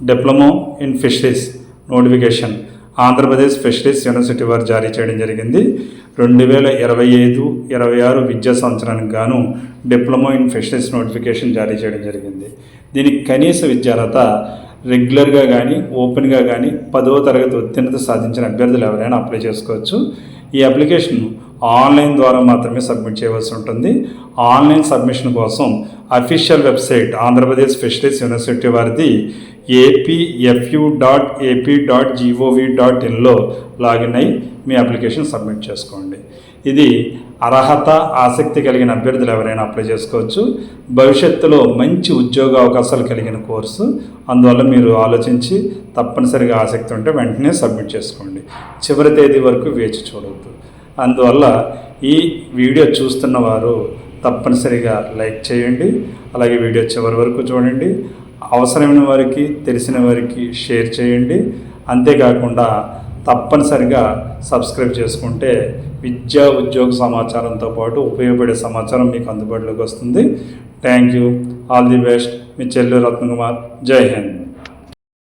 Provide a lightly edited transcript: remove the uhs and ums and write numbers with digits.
Diploma in fisheries notification Andhra Pradesh fisheries university వారు జారీ చేయడం జరిగింది. 2025-26 విద్యా సంవత్సరానికి గాను డిప్లొమా ఇన్ ఫిషరీస్ నోటిఫికేషన్ జారీ చేయడం జరిగింది. దీనికి కనీస విద్యార్హత రెగ్యులర్గా కానీ ఓపెన్గా కానీ 10వ తరగతి ఉత్తీర్ణత సాధించిన అభ్యర్థులు ఎవరైనా అప్లై చేసుకోవచ్చు. ఈ అప్లికేషన్ ఆన్లైన్ ద్వారా మాత్రమే సబ్మిట్ చేయవలసి ఉంటుంది. ఆన్లైన్ సబ్మిషన్ కోసం official website Andhra Pradesh fisheries university వారిది apfu.ap.gov.inలో లాగిన్ అయ్యి మీ అప్లికేషన్ సబ్మిట్ చేసుకోండి. ఇది అర్హత ఆసక్తి కలిగిన అభ్యర్థులు ఎవరైనా అప్లై చేసుకోవచ్చు. భవిష్యత్తులో మంచి ఉద్యోగ అవకాశాలు కలిగిన కోర్సు, అందువల్ల మీరు ఆలోచించి తప్పనిసరిగా ఆసక్తి ఉంటే వెంటనే సబ్మిట్ చేసుకోండి. చివరి తేదీ వరకు వేచి చూడవద్దు. అందువల్ల ఈ వీడియో చూస్తున్న వారు తప్పనిసరిగా లైక్ చేయండి, అలాగే వీడియో చివరి వరకు చూడండి, అవసరమైన వారికి తెలిసిన వారికి షేర్ చేయండి. అంతేకాకుండా తప్పనిసరిగా సబ్స్క్రైబ్ చేసుకుంటే విద్యా ఉద్యోగ సమాచారంతో పాటు ఉపయోగపడే సమాచారం మీకు అందుబాటులోకి వస్తుంది. Thank you. All the best. మీ చెల్లెలు రత్నకుమార్. జై హింద్.